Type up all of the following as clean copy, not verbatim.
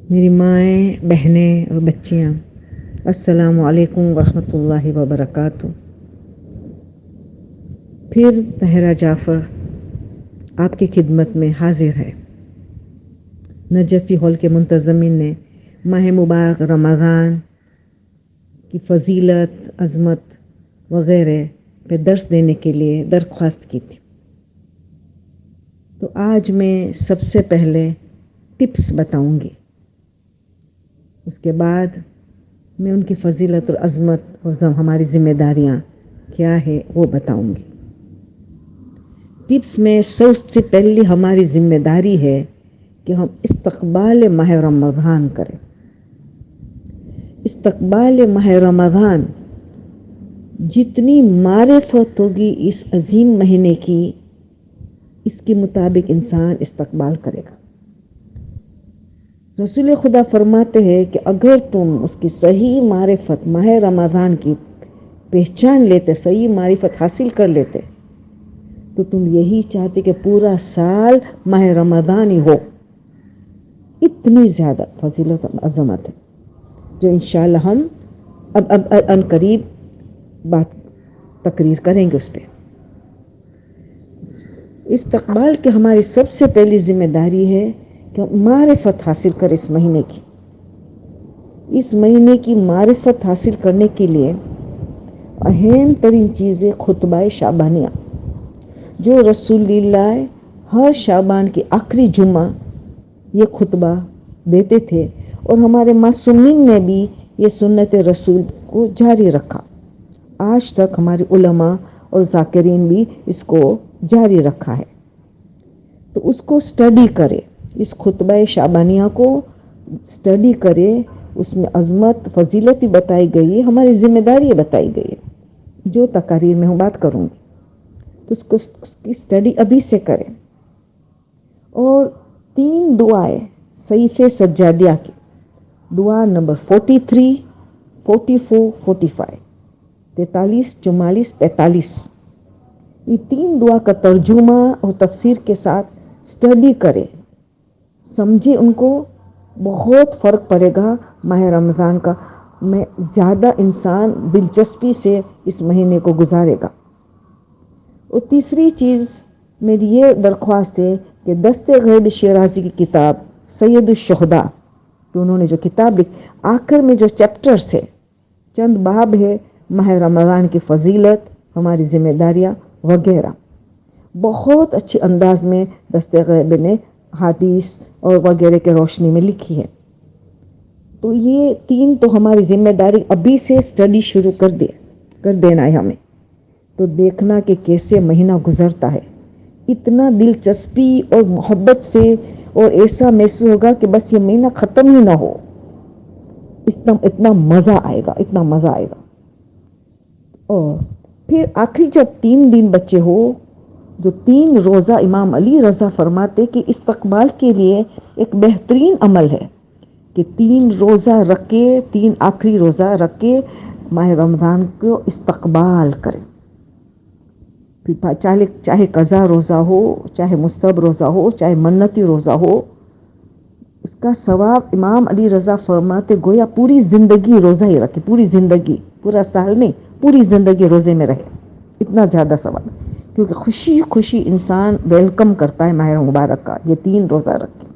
میری مائیں، بہنیں اور بچیاں، السلام علیکم ورحمۃ اللہ وبرکاتہ۔ پھر طاہرہ جعفر آپ کی خدمت میں حاضر ہے۔ نجفی ہال کے منتظمین نے ماہ مبارک رمضان کی فضیلت، عظمت وغیرہ پہ درس دینے کے لیے درخواست کی تھی، تو آج میں سب سے پہلے ٹپس بتاؤں گی، اس کے بعد میں ان کی فضیلت اور عظمت اور ہماری ذمہ داریاں کیا ہے وہ بتاؤں گی۔ ٹپس میں سب سے پہلی ہماری ذمہ داری ہے کہ ہم استقبال ماہ رمضان کریں۔ استقبال ماہ رمضان، جتنی معرفت ہوگی اس عظیم مہینے کی، اس کے مطابق انسان استقبال کرے گا۔ رسول خدا فرماتے ہیں کہ اگر تم اس کی صحیح معرفت ماہ رمضان کی پہچان لیتے، صحیح معرفت حاصل کر لیتے، تو تم یہی چاہتے کہ پورا سال ماہ رمضان ہی ہو۔ اتنی زیادہ فضیلت اور عظمت ہے جو انشاءاللہ ہم اب ان قریب بات تقریر کریں گے اس پہ۔ استقبال کی ہماری سب سے پہلی ذمہ داری ہے کہ معرفت حاصل کریں اس مہینے کی۔ اس مہینے کی معرفت حاصل کرنے کے لیے اہم ترین چیزیں خطبہ شعبانیہ، جو رسول اللہ ہر شعبان کے آخری جمعہ یہ خطبہ دیتے تھے، اور ہمارے معصومین نے بھی یہ سنت رسول کو جاری رکھا۔ آج تک ہمارے علماء اور ذاکرین بھی اس کو جاری رکھا ہے، تو اس کو اسٹڈی کرے، اس خطبہ شعبانیہ کو اسٹڈی کرے۔ اس میں عظمت، فضیلت بھی بتائی گئی ہے، ہماری ذمہ داری بتائی گئی ہے، جو تقاریر میں ہوں بات کروں گی، تو اس کو اسٹڈی ابھی سے کریں۔ اور 3 دعائیں صحیفے سجادیہ کی، دعا نمبر 43، 44، 45، 43، 44، 45، یہ 3 دعا کا ترجمہ اور تفسیر کے ساتھ اسٹڈی کرے، سمجھے، ان کو بہت فرق پڑے گا۔ ماہ رمضان کا میں زیادہ انسان دلچسپی سے اس مہینے کو گزارے گا۔ اور تیسری چیز میری یہ درخواست ہے کہ دست غیب شیرازی کی کتاب سید الشہداء، تو انہوں نے جو کتاب لکھی، آخر میں جو چیپٹرز ہے، چند باب ہے ماہ رمضان کی فضیلت، ہماری ذمہ داریاں وغیرہ، بہت اچھے انداز میں دست غیب نے حدیث اور وغیرہ کے روشنی میں لکھی ہے۔ تو یہ 3 تو ہماری ذمہ داری ابھی سے اسٹڈی شروع کر دینا ہے ہمیں، تو دیکھنا کہ کیسے مہینہ گزرتا ہے، اتنا دلچسپی اور محبت سے، اور ایسا محسوس ہوگا کہ بس یہ مہینہ ختم ہی نہ ہو، اتنا مزہ آئے گا، اتنا مزہ آئے گا۔ اور پھر آخری جب 3 دن بچے ہو، جو 3 روزہ امام علی رضا فرماتے کہ استقبال کے لیے ایک بہترین عمل ہے کہ 3 روزہ رکھ کے، 3 آخری روزہ رکھ کے ماہ رمضان کو استقبال کریں۔ پھر چاہے قضا روزہ ہو، چاہے مستحب روزہ ہو، چاہے منتی روزہ ہو، اس کا ثواب امام علی رضا فرماتے گویا پوری زندگی روزہ ہی رکھے، پوری زندگی، پورا سال نہیں، پوری زندگی روزے میں رہے، اتنا زیادہ ثواب، کیونکہ خوشی خوشی انسان ویلکم کرتا ہے ماہ مبارک کا، یہ 3 روزہ رکھ کے۔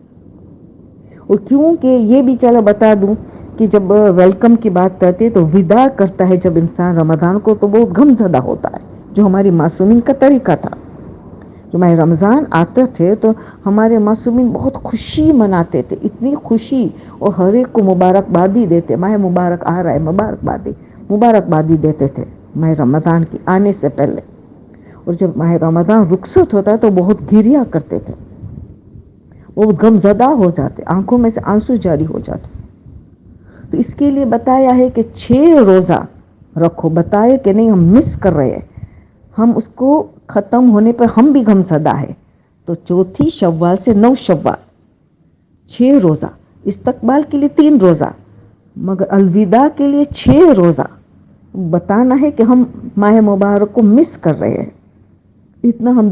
اور کیونکہ یہ بھی چلو بتا دوں کہ جب ویلکم کی بات کرتے ہیں تو وداع کرتا ہے جب انسان رمضان کو، تو بہت غم زدہ ہوتا ہے، جو ہماری معصومین کا طریقہ تھا۔ جو ماہ رمضان آتے تھے تو ہمارے معصومین بہت خوشی مناتے تھے، اتنی خوشی، اور ہر ایک کو مبارکبادی دیتے، ماہ مبارک آ رہا ہے، مبارکبادی دیتے تھے ماہ رمضان کی آنے سے پہلے۔ اور جب ماہ رمضان رخصت ہوتا ہے تو بہت گریہ کرتے تھے، وہ غم زدہ ہو جاتے، آنکھوں میں سے آنسو جاری ہو جاتے۔ تو اس کے لیے بتایا ہے کہ 6 روزہ رکھو، بتائے کہ نہیں ہم مس کر رہے ہیں، ہم اس کو ختم ہونے پر ہم بھی غم زدہ ہے، تو 4 شوال سے 9 شوال 6 روزہ، استقبال کے لیے 3 روزہ، مگر الوداع کے لیے 6 روزہ، بتانا ہے کہ ہم ماہ مبارک کو مس کر رہے ہیں، اتنا ہم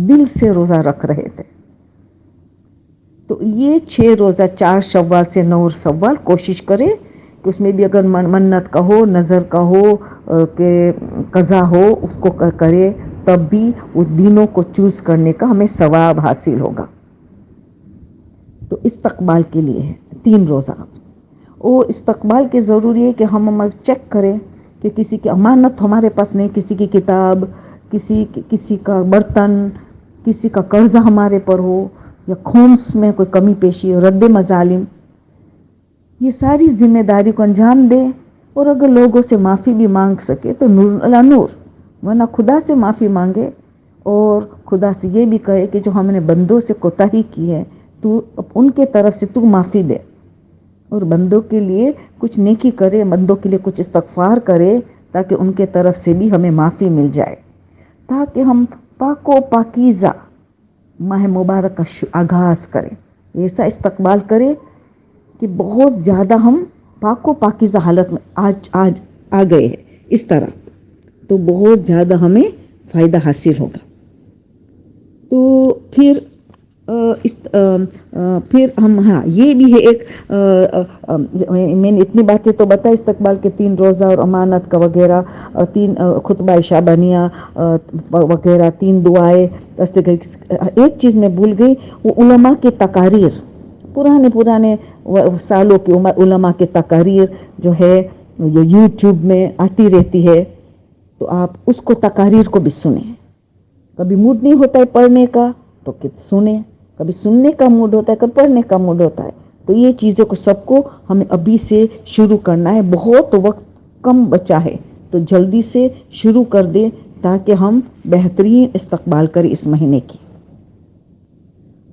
دل سے روزہ رکھ رہے تھے۔ تو یہ 6 روزہ 4 شوال سے 9 شوال کوشش کرے کہ اس میں بھی اگر منت کا ہو، نظر کا ہو، کہ قضا ہو، اس کو کرے، تب بھی اس دنوں کو چوز کرنے کا ہمیں ثواب حاصل ہوگا۔ تو استقبال کے لیے ہے 3 روزہ، اور استقبال کے ضروری ہے کہ ہم چیک کریں کہ کسی کی امانت ہمارے پاس نہیں، کسی کی کتاب، کسی کا برتن، کسی کا قرض ہمارے پر ہو، یا خمس میں کوئی کمی پیشی ہو، رد مظالم، یہ ساری ذمہ داری کو انجام دے، اور اگر لوگوں سے معافی بھی مانگ سکے تو نور علی نور، ورنہ خدا سے معافی مانگے اور خدا سے یہ بھی کہے کہ جو ہم نے بندوں سے کوتاہی کی ہے تو ان کے طرف سے تو معافی دے، اور بندوں کے لیے کچھ نیکی کرے، بندوں کے لیے کچھ استغفار کرے، تاکہ ان کے طرف سے بھی ہمیں معافی مل جائے، تاکہ ہم پاک و پاکیزہ ماہ مبارک کا آغاز کریں، ایسا استقبال کرے کہ بہت زیادہ ہم پاک و پاکیزہ حالت میں آج آ گئے ہیں، اس طرح تو بہت زیادہ ہمیں فائدہ حاصل ہوگا۔ تو پھر ہم یہ بھی ہے ایک، میں نے اتنی باتیں تو بتائی استقبال کے 3 روزہ اور امانت کا وغیرہ، 3 خطبہ شعبانیہ وغیرہ، 3 دعائیں۔ ایک چیز میں بھول گئی، وہ علماء کی تقاریر، پرانے سالوں کی علماء کی تقاریر جو ہے یہ یوٹیوب میں آتی رہتی ہے، تو آپ اس کو تقاریر کو بھی سنیں۔ کبھی موڈ نہیں ہوتا ہے پڑھنے کا تو سنیں، کبھی سننے کا موڈ ہوتا ہے، کبھی پڑھنے کا موڈ ہوتا ہے، تو یہ چیزوں کو سب کو ہمیں ابھی سے شروع کرنا ہے، بہت وقت کم بچا ہے تو جلدی سے شروع کر دیں تاکہ ہم بہترین استقبال کریں اس مہینے کی۔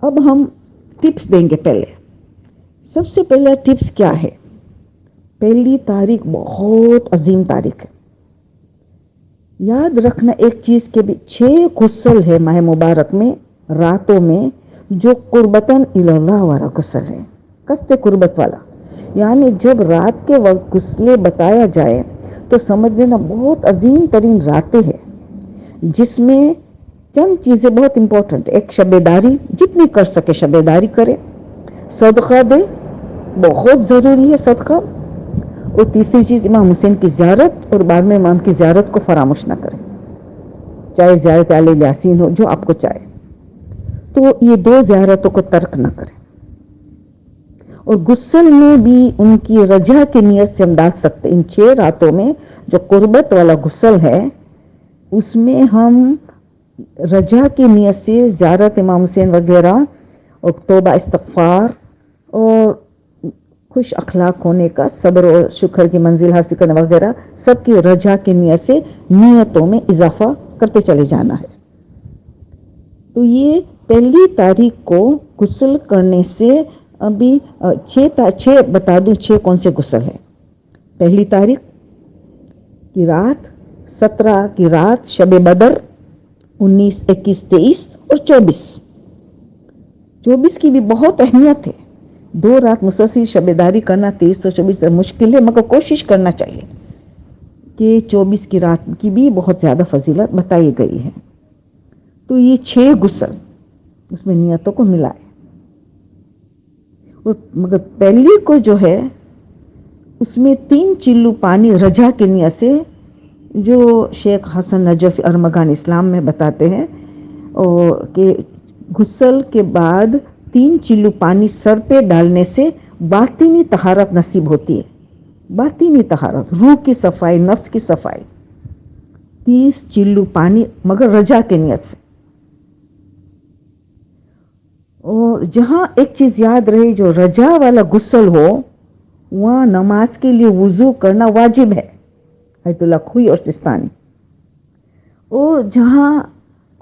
اب ہم ٹپس دیں گے۔ پہلے سب سے پہلا ٹپس کیا ہے؟ پہلی تاریخ بہت عظیم تاریخ ہے، یاد رکھنا ایک چیز کے بھی 6 غسل ہے ماہ مبارک میں، راتوں میں، جو قربتاً اللہ والا غسل ہے، قصد قربت والا، یعنی جب رات کے وقت غسل بتایا جائے تو سمجھ لینا بہت عظیم ترین راتیں ہیں، جس میں چند چیزیں بہت امپورٹنٹ۔ ایک شب داری، جتنی کر سکے شب داری کرے، صدقہ دے، بہت ضروری ہے صدقہ، اور تیسری چیز امام حسین کی زیارت، اور بعد میں امام کی زیارت کو فراموش نہ کرے، چاہے زیارت علی یاسین ہو، جو آپ کو چاہے، تو یہ 2 زیارتوں کو ترک نہ کرے۔ اور غسل میں بھی ان کی رجا کی نیت سے ہم ڈال سکتے، ان 6 راتوں میں جو قربت والا غسل ہے اس میں ہم رجا کی نیت سے زیارت امام حسین وغیرہ، اور توبہ استغفار، اور خوش اخلاق ہونے کا، صبر اور شکر کی منزل حاصل کرنے وغیرہ، سب کی رجا کی نیت سے نیتوں میں اضافہ کرتے چلے جانا ہے۔ تو یہ پہلی تاریخ کو غسل کرنے سے، ابھی 6 بتا دوں 6 کون سے غسل ہے۔ پہلی تاریخ کی رات، 17 کی رات شب بدر، 19، 21، 23 اور 24 کی بھی بہت اہمیت ہے۔ 2 رات مسلسل شب داری کرنا 23 اور 24 مشکل ہے، مگر کوشش کرنا چاہیے کہ 24 کی رات کی بھی بہت زیادہ فضیلت بتائی گئی ہے۔ تو یہ 6 غسل اس میں نیتوں کو ملائے، اور مگر پہلی کو جو ہے اس میں 3 چلو پانی رجا کی نیت سے، جو شیخ حسن نجفی ارمغان اسلام میں بتاتے ہیں، اور کہ غسل کے بعد 3 چلو پانی سر پہ ڈالنے سے باطنی طہارت نصیب ہوتی ہے، باطنی طہارت، روح کی صفائی، نفس کی صفائی، 30 چلو پانی مگر رجا کی نیت سے۔ اور جہاں ایک چیز یاد رہے، جو رجا والا غسل ہو وہاں نماز کے لیے وضو کرنا واجب ہے، آیت اللہ خوئی اور سستانی، اور جہاں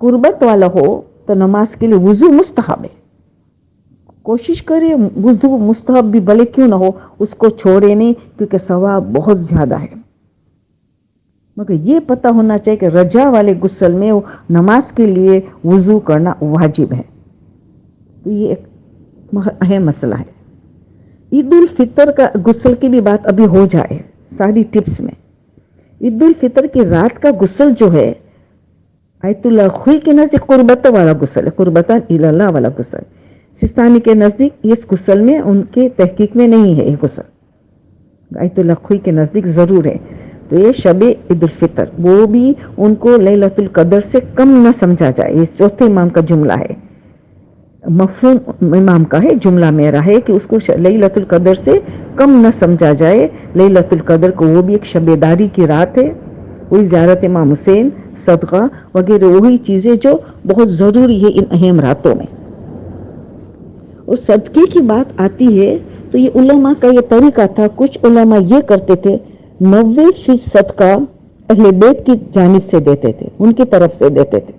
قربت والا ہو تو نماز کے لیے وضو مستحب ہے۔ کوشش کرے وضو مستحب بھی بھلے کیوں نہ ہو اس کو چھوڑے نہیں، کیونکہ ثواب بہت زیادہ ہے، مگر یہ پتہ ہونا چاہیے کہ رجا والے غسل میں نماز کے لیے وضو کرنا واجب ہے۔ تو یہ ایک اہم مسئلہ ہے۔ عید الفطر کا غسل کی بھی بات ابھی ہو جائے ساری ٹپس میں۔ عید الفطر کی رات کا غسل جو ہے آیت اللہ خوئی کے نزدیک قربت والا غسل ہے، قربتاً اللہ والا غسل، سستانی کے نزدیک اس غسل میں ان کے تحقیق میں نہیں ہے یہ غسل، آیت اللہ خوئی کے نزدیک ضرور ہے. تو یہ شب عید الفطر وہ بھی ان کو لیلۃ القدر سے کم نہ سمجھا جائے. یہ چوتھے امام کا جملہ ہے، مفہوم امام کا ہے، جملہ میرا ہے کہ اس کو لیلۃ القدر سے کم نہ سمجھا جائے. لیلۃ القدر کو وہ بھی ایک شب داری کی رات ہے، وہی زیارت امام حسین، صدقہ وغیرہ وہی چیزیں جو بہت ضروری ہے ان اہم راتوں میں. اور صدقے کی بات آتی ہے تو یہ علماء کا یہ طریقہ تھا. کچھ علماء یہ کرتے تھے 90% صدقہ اہل بیت کی جانب سے دیتے تھے، ان کی طرف سے دیتے تھے،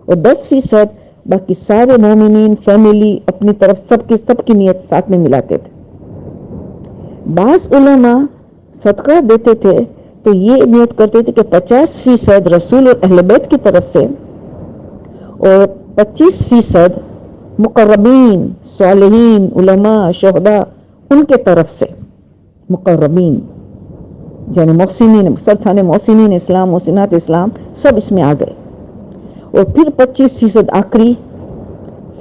اور 10% باقی سارے مومنین، فیملی اپنی طرف سب کی نیت ساتھ میں ملاتے تھے. بعض علماء صدقہ دیتے تھے تو یہ نیت کرتے تھے کہ 50% رسول اور اہل بیت کی طرف سے اور 25% مقربین، صالحین، علماء، شہداء ان کے طرف سے. مقربین یعنی محسنین، سرطان محسنین اسلام، محسنات اسلام سب اس میں آ گئے. اور پھر 25% آخری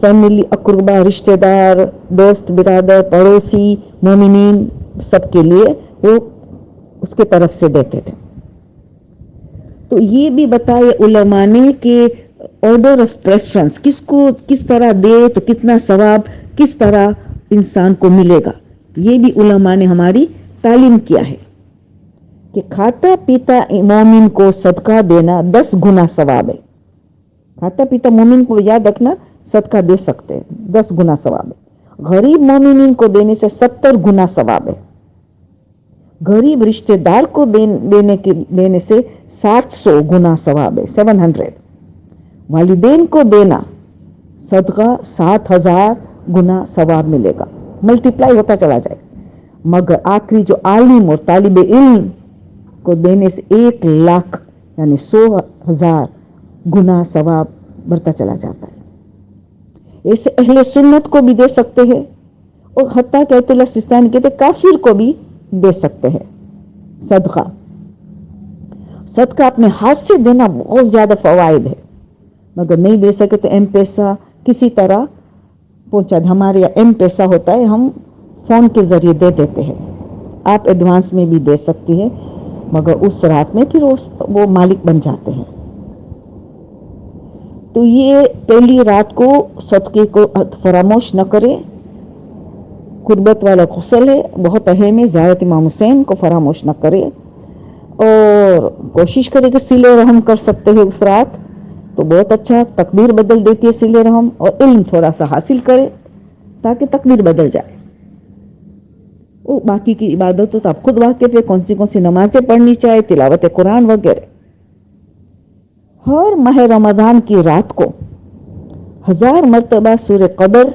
فیملی، اقربا، رشتہ دار، دوست برادر، پڑوسی، مومنین سب کے لیے وہ اس کے طرف سے دیتے تھے. تو یہ بھی بتائے علماء نے کہ آرڈر آف پریفرنس کس کو کس طرح دے تو کتنا ثواب کس طرح انسان کو ملے گا. یہ بھی علماء نے ہماری تعلیم کیا ہے کہ کھاتا پیتا مومن کو صدقہ دینا 10 گنا ثواب ہے. کھاتا پیتا مومن کو یاد رکھنا صدقہ دے سکتے ہیں، 10 گنا ثواب ہے. غریب مومنین کو دینے سے 70 گنا ثواب ہے. غریب رشتہ دار کو دینے سے 700 گنا ثواب ہے، 700. والدین کو دینا صدقہ 7000 گنا ثواب ملے گا، ملٹیپلائی ہوتا چلا جائے. مگر آخری جو عالم اور طالب علم کو دینے سے 1,00,000 یعنی 100,000 گنا ثواب بڑھتا چلا جاتا ہے. ایسے اہل سنت کو بھی دے سکتے ہیں، اور حتیٰ کہ آیت اللہ سستانی کہتے کافر کو بھی دے سکتے ہیں. صدقہ اپنے ہاتھ سے دینا بہت زیادہ فوائد ہے. مگر نہیں دے سکے تو ایم پیسہ کسی طرح پہنچا دے. ہمارے یہاں ایم پیسہ ہوتا ہے، ہم فون کے ذریعے دے دیتے ہیں. آپ ایڈوانس میں بھی دے سکتی ہیں، مگر اس رات میں پھر وہ مالک بن جاتے ہیں. تو یہ پہلی رات کو صدقے کو فراموش نہ کرے. قربت والا غسل ہے، بہت اہم ہے. زیارت امام حسین کو فراموش نہ کرے، اور کوشش کرے کہ صلہ رحم کر سکتے ہیں اس رات تو بہت اچھا. تقدیر بدل دیتی ہے صلہ رحم. اور علم تھوڑا سا حاصل کرے تاکہ تقدیر بدل جائے. اور باقی کی عبادتوں تو آپ خود واقف ہے، کون سی نمازیں پڑھنی چاہے، تلاوت قرآن وغیرہ. ہر ماہ رمضان کی رات کو 1000 مرتبہ سورہ قدر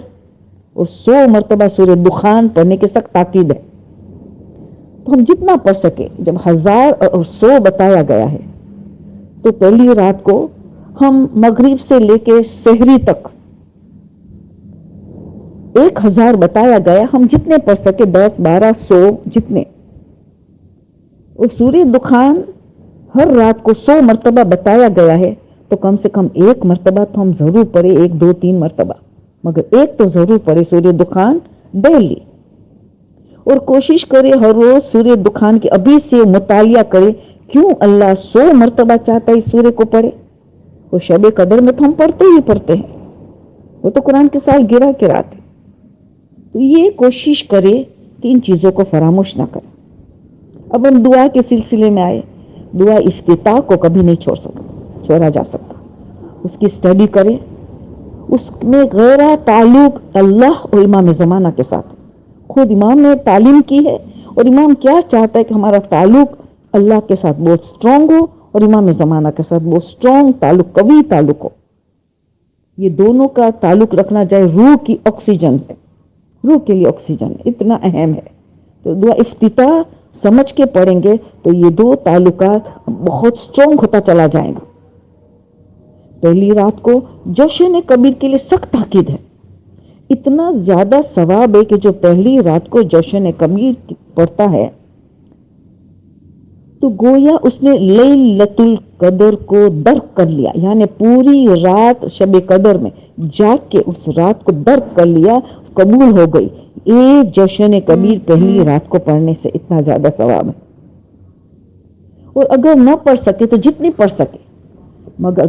اور 100 مرتبہ سورہ دخان پڑھنے کی سخت تاکید ہے. تو ہم جتنا پڑھ سکے، جب 1000 اور 100 بتایا گیا ہے تو پہلی رات کو ہم مغرب سے لے کے سحری تک 1000 بتایا گیا، ہم جتنے پڑھ سکے 10 12 100 جتنے. اور سورہ دخان ہر رات کو 100 مرتبہ بتایا گیا ہے تو کم سے کم 1 مرتبہ تو ہم ضرور پڑھے، 1 2 3 مرتبہ، مگر 1 تو ضرور پڑھے سورہ دخان ڈیلی. اور کوشش کرے ہر روز سورہ دخان کے ابھی سے مطالعہ کرے کیوں اللہ 100 مرتبہ چاہتا ہے اس سورہ کو پڑھے. وہ شب قدر میں تو ہم پڑھتے ہی پڑھتے ہیں، وہ تو قرآن کے سال گرا کے رات ہے. تو یہ کوشش کرے کہ ان چیزوں کو فراموش نہ کرے. اب ہم دعا کے سلسلے میں آئے. دعا افتتاح کو کبھی نہیں چھوڑا جا سکتا. اس کی اسٹڈی کرے، اس میں گہرا تعلق اللہ اور امام زمانہ کے ساتھ. خود امام نے تعلیم کی ہے، اور امام کیا چاہتا ہے کہ ہمارا تعلق اللہ کے ساتھ بہت سٹرونگ ہو اور امام زمانہ کے ساتھ بہت سٹرونگ تعلق، قوی تعلق ہو. یہ دونوں کا تعلق رکھنا جائے روح کی آکسیجن ہے، روح کے لیے آکسیجن اتنا اہم ہے. تو دعا افتتاح سمجھ کے پڑھیں گے تو یہ دو تعلقات بہت سٹرونگ ہوتا چلا جائے گا. پہلی رات کو جوشن کبیر کے لیے سخت تاکید ہے. اتنا زیادہ ثواب ہے کہ جو پہلی رات کو جوشن کبیر پڑھتا ہے تو گویا اس نے لیلۃ القدر قدر کو درک کر لیا، یعنی پوری رات شب قدر میں جاگ کے اس رات کو درک کر لیا، قبول ہو گئی. ایک جشن کبیر پہلی رات کو پڑھنے سے اتنا زیادہ ثواب ہے. اور اگر نہ پڑھ سکے تو جتنی پڑھ سکے، مگر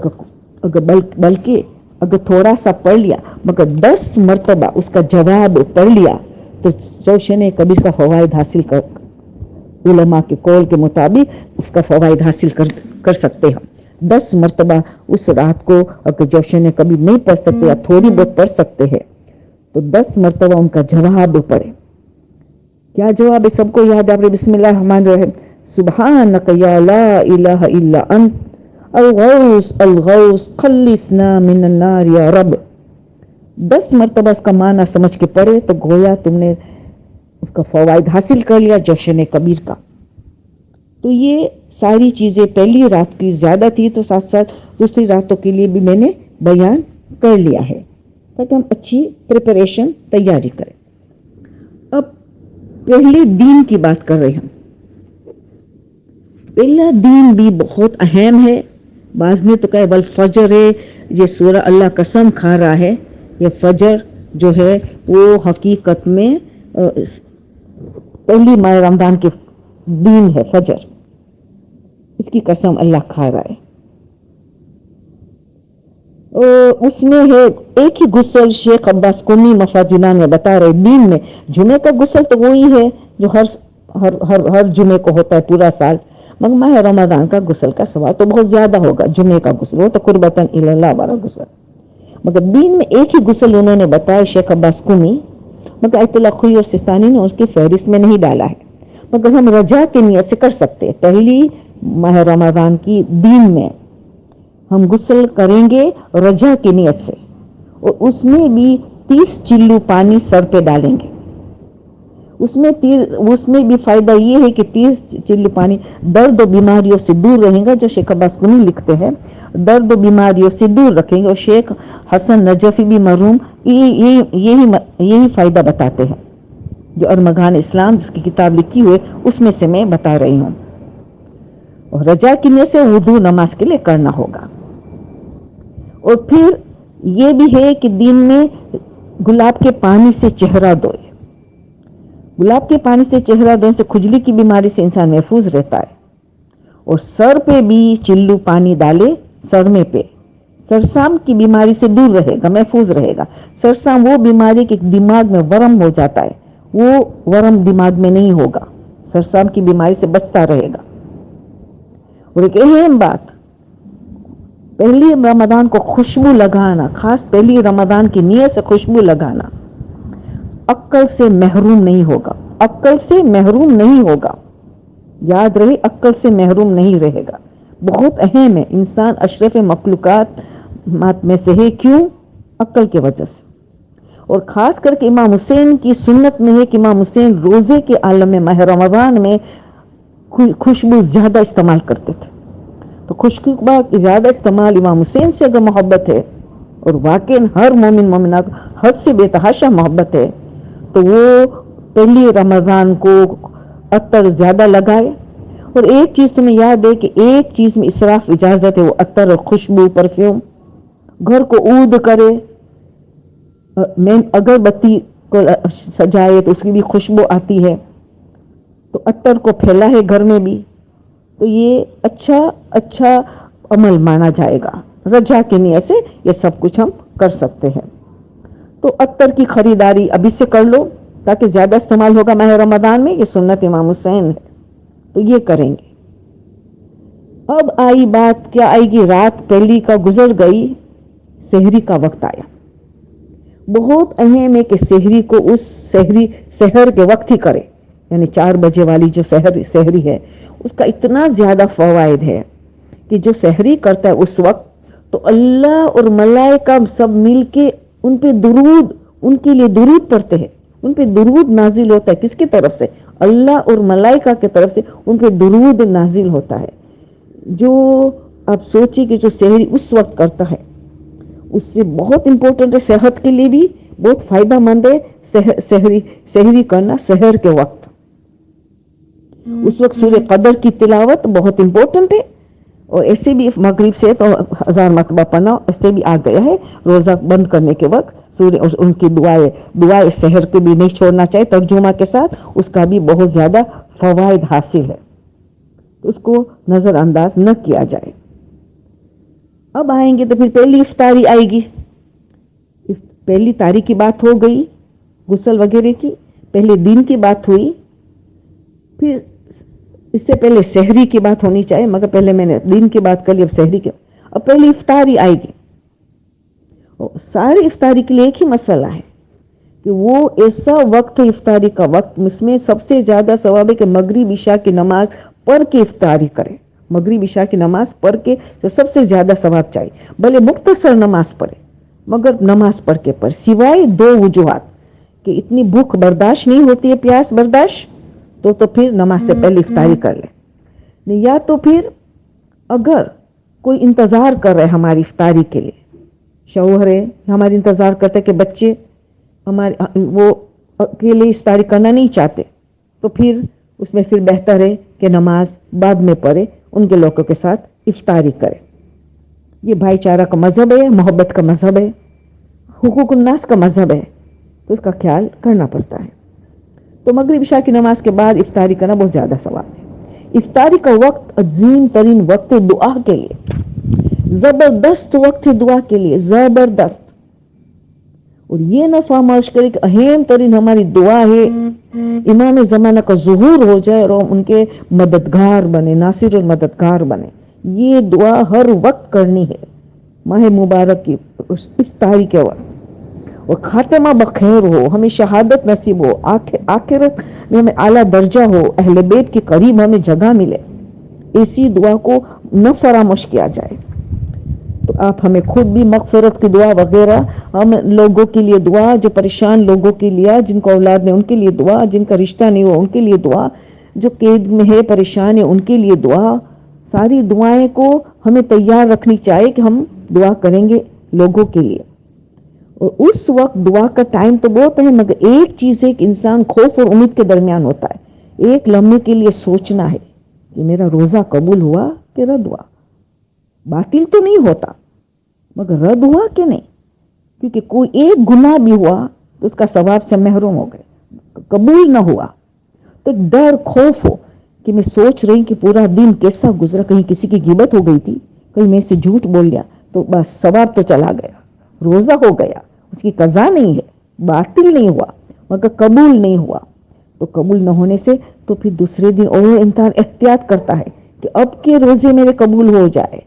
بلکہ اگر تھوڑا سا پڑھ لیا مگر 10 مرتبہ اس کا جواب پڑھ لیا تو جوشن کبیر کا فوائد حاصل علماء کے قول کے مطابق اس کا فوائد حاصل کر سکتے ہیں. 10 مرتبہ اس رات کو اگر جوشن کبیر نہیں پڑھ سکتے یا تھوڑی بہت پڑھ سکتے ہیں تو 10 مرتبہ ان کا جواب پڑھے. کیا جواب ہے؟ سب کو یاد ہے. بسم اللہ الرحمن الرحیم. سبحانک یا لا الہ الا انت الغوث الغوث خلصنا من النار یا رب. 10 مرتبہ اس کا معنی سمجھ کے پڑھے تو گویا تم نے اس کا فوائد حاصل کر لیا جوشن کبیر کا. تو یہ ساری چیزیں پہلی رات کی زیادہ تھی تو ساتھ ساتھ دوسری راتوں کے لیے بھی میں نے بیان کر لیا ہے تاکہ ہم اچھی پریپریشن تیاری کریں. اب پہلے دین کی بات کر رہے ہیں. پہلا دین بھی بہت اہم ہے. بعض نے تو کہا والفجر ہے، یہ سورہ اللہ قسم کھا رہا ہے. یہ فجر جو ہے وہ حقیقت میں پہلی ماہ رمضان کے دین ہے. فجر اس کی قسم اللہ کھا رہا ہے. اس میں ہے ایک ہی غسل. شیخ عباس قمی مفادینان میں بتا رہے دین میں جمعے کا غسل تو وہی ہے جو ہر جمعے کو ہوتا ہے پورا سال، مگر ماہ رمضان کا غسل کا ثواب تو بہت زیادہ ہوگا. جمعے کا غسل وہ تو قربتاً الی اللہ والا غسل، مگر دین میں ایک ہی غسل انہوں نے بتایا شیخ عباس قمی، مگر آیت اللہ خوئی اور سستانی نے اس کی فہرست میں نہیں ڈالا ہے. مگر ہم رجا کی نیت سے کر سکتے. پہلی ماہ رمضان کی دین میں ہم غسل کریں گے رجا کی نیت سے، اور اس میں بھی 30 چلو پانی سر پہ ڈالیں گے. اس میں بھی فائدہ یہ ہے کہ 30 چلو پانی درد و بیماریوں سے دور رہیں گا. جو شیخ عباس قمی لکھتے ہیں درد و بیماریوں سے دور رکھیں گے. اور شیخ حسن نجفی بھی مرحوم یہی فائدہ بتاتے ہیں. جو ارمغان اسلام جس کی کتاب لکھی ہوئے اس میں سے میں بتا رہی ہوں. اور رجا کی نیت سے وضو نماز کے لیے کرنا ہوگا. اور پھر یہ بھی ہے کہ دن میں گلاب کے پانی سے چہرہ دھوئے. گلاب کے پانی سے چہرہ دھونے سے کھجلی کی بیماری سے انسان محفوظ رہتا ہے. اور سر پہ بھی چلو پانی ڈالے. سر میں پہ سرسام کی بیماری سے دور رہے گا، محفوظ رہے گا. سرسام وہ بیماری کہ دماغ میں ورم ہو جاتا ہے، وہ ورم دماغ میں نہیں ہوگا. سرسام کی بیماری سے بچتا رہے گا. اور ایک اہم بات، پہلی رمضان کو خوشبو لگانا، خاص پہلی رمضان کی نیت سے خوشبو لگانا عقل سے محروم نہیں ہوگا. عقل سے محروم نہیں ہوگا. یاد رہے عقل سے محروم نہیں رہے گا. بہت اہم ہے. انسان اشرف مخلوقات میں سے ہے. کیوں؟ عقل کی وجہ سے. اور خاص کر کے امام حسین کی سنت میں ہے کہ امام حسین روزے کے عالم میں ماہ رمضان میں خوشبو زیادہ استعمال کرتے تھے. تو خوشبو کا زیادہ استعمال امام حسین سے اگر محبت ہے، اور واقعی ہر مومن مومنہ حد سے بے تحاشا محبت ہے، تو وہ پہلی رمضان کو عطر زیادہ لگائے. اور ایک چیز تمہیں یاد ہے کہ ایک چیز میں اسراف اجازت ہے، وہ عطر اور خوشبو پرفیوم. گھر کو عود کرے، اگربتی کو سجائے تو اس کی بھی خوشبو آتی ہے، تو عطر کو پھیلا ہے گھر میں بھی، تو یہ اچھا عمل مانا جائے گا. رجا کی نیت سے یہ سب کچھ ہم کر سکتے ہیں. تو عطر کی خریداری ابھی سے کر لو تاکہ زیادہ استعمال ہوگا ماہ رمضان میں. یہ سنت امام حسین ہے تو یہ کریں گے. اب آئی بات، کیا آئے گی؟ رات پہلی کا گزر گئی، سحری کا وقت آیا. بہت اہم ہے کہ سحری کو اس سحر کے وقت ہی کرے. یعنی 4 بجے والی جو سحری ہے اس کا اتنا زیادہ فوائد ہے کہ جو سحری کرتا ہے اس وقت تو اللہ اور ملائکہ سب مل کے ان پہ درود، ان کے لیے درود پڑھتے ہیں. ان پہ درود نازل ہوتا ہے. کس کی طرف سے؟ اللہ اور ملائکہ کی طرف سے ان پہ درود نازل ہوتا ہے. جو آپ سوچیں کہ جو سحری اس وقت کرتا ہے اس سے بہت امپورٹنٹ ہے، صحت کے لیے بھی بہت فائدہ مند ہے سحری کرنا سحر کے وقت. اس وقت سورہ قدر کی تلاوت بہت امپورٹنٹ ہے. اور ایسے بھی مغرب سے تو 1000 مرتبہ پڑھنا ایسے بھی آ گیا ہے. روزہ بند کرنے کے وقت سورہ ان کی دعائیں سحر کے بھی نہیں چھوڑنا چاہیے ترجمہ کے ساتھ، اس کا بھی بہت زیادہ فوائد حاصل ہے، اس کو نظر انداز نہ کیا جائے. اب آئیں گے تو پھر پہلی افطاری آئے گی. پہلی تاریخ کی بات ہو گئی غسل وغیرہ کی، پہلے دن کی بات ہوئی. پھر اس سے پہلے سحری کی بات ہونی چاہیے، مگر پہلے میں نے دن کی بات کر لی، اب سحری کی. اب پہلی افطاری آئے گی. ساری افطاری کے لیے ایک ہی مسئلہ ہے کہ وہ ایسا وقت ہے افطاری کا وقت، اس میں سب سے زیادہ ثواب ہے کہ مغرب عشاء کی نماز پڑھ کے افطاری کرے. مغرب عشاء کی نماز پڑھ کے تو سب سے زیادہ ثواب چاہیے، بھلے مختصر نماز پڑھے مگر نماز پڑھ کے پڑھے. سوائے 2 وجوہات کہ اتنی بھوک برداشت نہیں ہوتی ہے، پیاس برداشت، تو پھر نماز سے پہلے افطاری کر لے. یا تو پھر اگر کوئی انتظار کر رہے ہماری افطاری کے لیے، شوہر ہے ہماری انتظار کرتے کہ بچے ہمارے وہ اکیلے افطاری کرنا نہیں چاہتے، تو پھر اس میں پھر بہتر ہے کہ نماز بعد میں پڑھے، ان کے لوگوں کے ساتھ افطاری کرے. یہ بھائی چارہ کا مذہب ہے، محبت کا مذہب ہے، حقوق الناس کا مذہب ہے، تو اس کا خیال کرنا پڑتا ہے. تو مغرب عشاء کی نماز کے بعد افطاری کرنا بہت زیادہ ثواب ہے. افطاری کا وقت عظیم ترین وقت دعا کے لیے، زبردست وقت دعا کے لیے، زبردست. اور یہ نہ فراموش کرے کہ اہم ترین ہماری دعا ہے امام زمانہ کا ظہور ہو جائے اور ان کے مددگار بنے، ناصر اور مددگار بنے. یہ دعا ہر وقت کرنی ہے ماہ مبارک کی افطاری کے وقت. اور خاتمہ بخیر ہو، ہمیں شہادت نصیب ہو، آخرت میں ہمیں اعلیٰ درجہ ہو، اہل بیت کے قریب ہمیں جگہ ملے، اسی دعا کو نہ فراموش کیا جائے. تو آپ ہمیں خود بھی مغفرت کی دعا وغیرہ، ہم لوگوں کے لیے دعا، جو پریشان لوگوں کے لیے، جن کو اولاد نہیں ان کے لیے دعا، جن کا رشتہ نہیں ہو ان کے لیے دعا، جو قید میں ہے پریشان ہے ان کے لیے دعا. ساری دعائیں کو ہمیں تیار رکھنی چاہیے کہ ہم دعا کریں گے لوگوں کے لیے. اور اس وقت دعا کا ٹائم تو بہت ہے، مگر ایک چیز ہے کہ انسان خوف اور امید کے درمیان ہوتا ہے. ایک لمحے کے لیے سوچنا ہے کہ میرا روزہ قبول ہوا کہ رد ہوا. باطل تو نہیں ہوتا مگر رد ہوا کہ نہیں، کیونکہ کوئی ایک گناہ بھی ہوا تو اس کا ثواب سے محروم ہو گئے. قبول نہ ہوا تو ڈر خوف ہو کہ میں سوچ رہی کہ پورا دن کیسا گزرا، کہیں کسی کی غیبت ہو گئی تھی، کہیں میں سے جھوٹ بول لیا تو بس ثواب تو چلا گیا، روزہ ہو گیا، اس کی قضا نہیں ہے، باطل نہیں ہوا مگر قبول نہیں ہوا. تو قبول نہ ہونے سے تو پھر دوسرے دن اور انسان احتیاط کرتا ہے کہ اب کے روزے میرے قبول ہو جائے.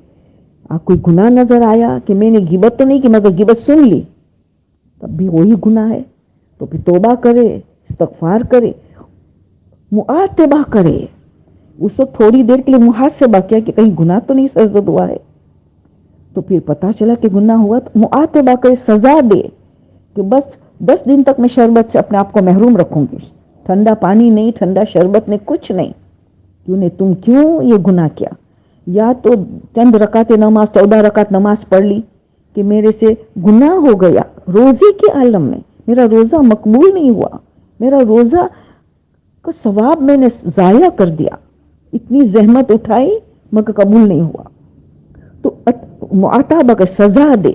آپ کوئی گناہ نظر آیا کہ میں نے غیبت تو نہیں کی مگر غیبت سن لی، تب بھی وہی گناہ ہے، تو پھر توبہ کرے، استغفار کرے، معاتبہ کرے. اس وقت تھوڑی دیر کے لیے محاسبہ کیا کہ کہیں گناہ تو نہیں سرزد ہوا ہے، تو پھر پتا چلا کہ گناہ ہوا تو معاتبہ کرے، سزا دے کہ بس 10 دن تک میں شربت سے اپنے آپ کو محروم رکھوں گی، ٹھنڈا پانی نہیں، ٹھنڈا شربت نہیں، کچھ نہیں. تم کیوں یہ گناہ کیا؟ یا تو چند رکعت نماز، 14 رکعت نماز پڑھ لی کہ میرے سے گناہ ہو گیا روزے کے عالم میں، میرا روزہ مقبول نہیں ہوا، میرا روزہ کا ثواب میں نے ضائع کر دیا، اتنی زحمت اٹھائی مگر قبول نہیں ہوا. تو معاتبہ کر، سزا دے،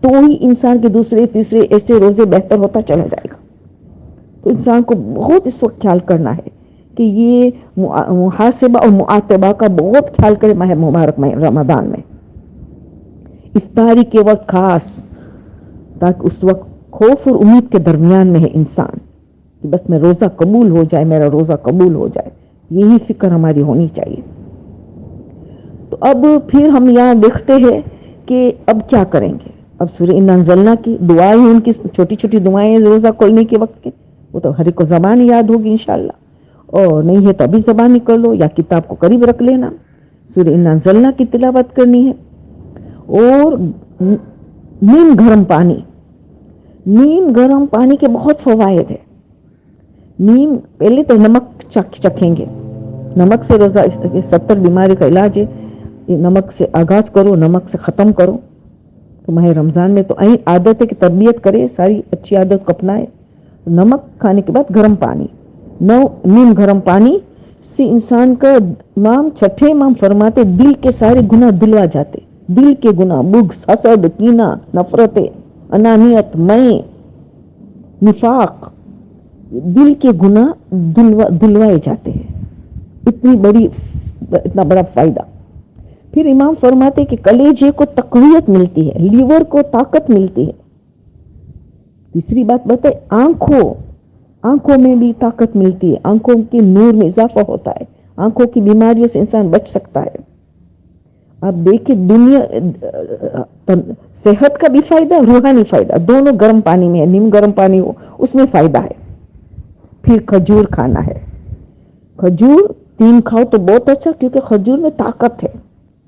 تو ہی انسان کے دوسرے تیسرے ایسے روزے بہتر ہوتا چلا جائے گا. تو انسان کو بہت اس وقت خیال کرنا ہے کہ یہ محاسبہ اور معاتبہ کا بہت خیال کرے ماہ مبارک میں رمضان میں افطاری کے وقت خاص، تاکہ اس وقت خوف اور امید کے درمیان میں ہے انسان کہ بس میں روزہ قبول ہو جائے، میرا روزہ قبول ہو جائے. یہی فکر ہماری ہونی چاہیے. تو اب پھر ہم یہاں دیکھتے ہیں کہ اب کیا کریں گے. اب سورہ انا انزلنا کی دعائیں ہیں، ان کی چھوٹی چھوٹی دعائیں روزہ کھولنے کے وقت کے، وہ تو ہر ایک کو زبان یاد ہوگی انشاءاللہ، اور نہیں ہے تو ابھی زبانی کر لو یا کتاب کو قریب رکھ لینا. سورہ انا انزلنا کی تلاوت کرنی ہے. اور نیم گرم پانی، نیم گرم پانی کے بہت فوائد ہے. پہلے تو نمک چکھیں گے، نمک سے روزہ 70 بیماری کا علاج ہے. نمک سے آغاز کرو، نمک سے ختم کرو. تو ماہ رمضان میں تو عادت ہے کہ تربیت کرے، ساری اچھی عادت کو اپنائے. نمک کھانے کے بعد گرم پانی، نیم گرم پانی سے انسان کا چھٹے امام فرماتے دل کے سارے گناہ دلوا جاتے. دل کے گناہ بغض، حسد، کینہ، نفرت، انانیت، میں، نفاق، دل کے گناہ دلوائے جاتے ہیں. اتنا بڑا فائدہ. پھر امام فرماتے کہ کلیجے کو تقویت ملتی ہے، لیور کو طاقت ملتی ہے. تیسری بات بتائے آنکھوں میں بھی طاقت ملتی ہے، آنکھوں کے نور میں اضافہ ہوتا ہے، آنکھوں کی بیماریوں سے انسان بچ سکتا ہے. آپ دیکھیں صحت کا بھی فائدہ، روحانی فائدہ دونوں گرم پانی میں ہے، نیم گرم پانی ہو اس میں فائدہ ہے. پھر کھجور کھانا ہے. کھجور 3 کھاؤ تو بہت اچھا، کیونکہ کھجور میں طاقت ہے.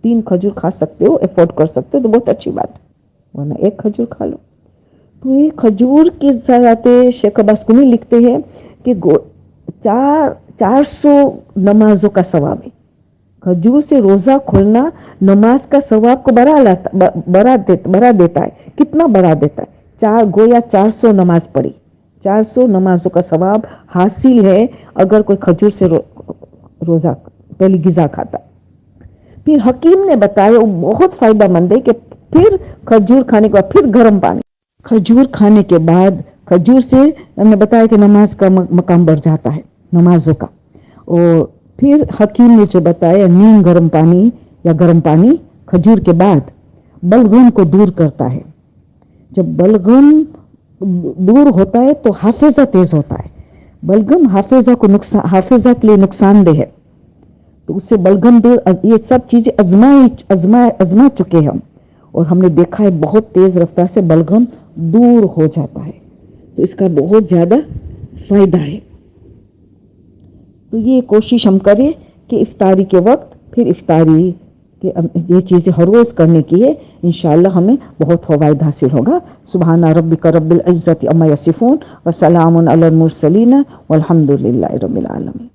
3 کھجور کھا سکتے ہو، افورڈ کر سکتے ہو تو بہت اچھی بات ہے، ورنہ 1 کھجور کھا لو. تو یہ کھجور کی ذات شیخ عباس کنی لکھتے ہیں کہ 400 نمازوں کا ثواب ہے. کھجور سے روزہ کھولنا نماز کا ثواب کو بڑھا دیتا ہے. کتنا بڑھا دیتا ہے؟ گویا 400 نماز پڑھی، 400 نمازوں کا ثواب حاصل ہے اگر کوئی کھجور سے روزہ پہلی غذا کھاتا. پھر حکیم نے بتایا وہ بہت فائدہ مند ہے کہ پھر کھجور کھانے کے بعد پھر گرم پانی. کھجور کھانے کے بعد کھجور سے ہم نے بتایا کہ نماز کا مقام بڑھ جاتا ہے، نمازوں کا. اور پھر حکیم نے جو بتایا نیم گرم پانی یا گرم پانی کھجور کے بعد بلغم کو دور کرتا ہے. جب بلغم دور ہوتا ہے تو حافظہ تیز ہوتا ہے. بلغم حافظہ کے لیے نقصان دہ ہے، تو اس سے بلغم دور. یہ سب چیزیں ازما چکے ہم، اور ہم نے دیکھا ہے بہت تیز رفتار سے بلغم دور ہو جاتا ہے. تو اس کا بہت زیادہ فائدہ ہے. تو یہ کوشش ہم کریں کہ افطاری کے وقت پھر افطاری کہ یہ چیزیں ہر روز کرنے کی ہے. انشاءاللہ ہمیں بہت فوائد حاصل ہوگا. سبحان ربک رب العزت عما یصفون وسلام علی المرسلین والحمد للہ رب العالمین.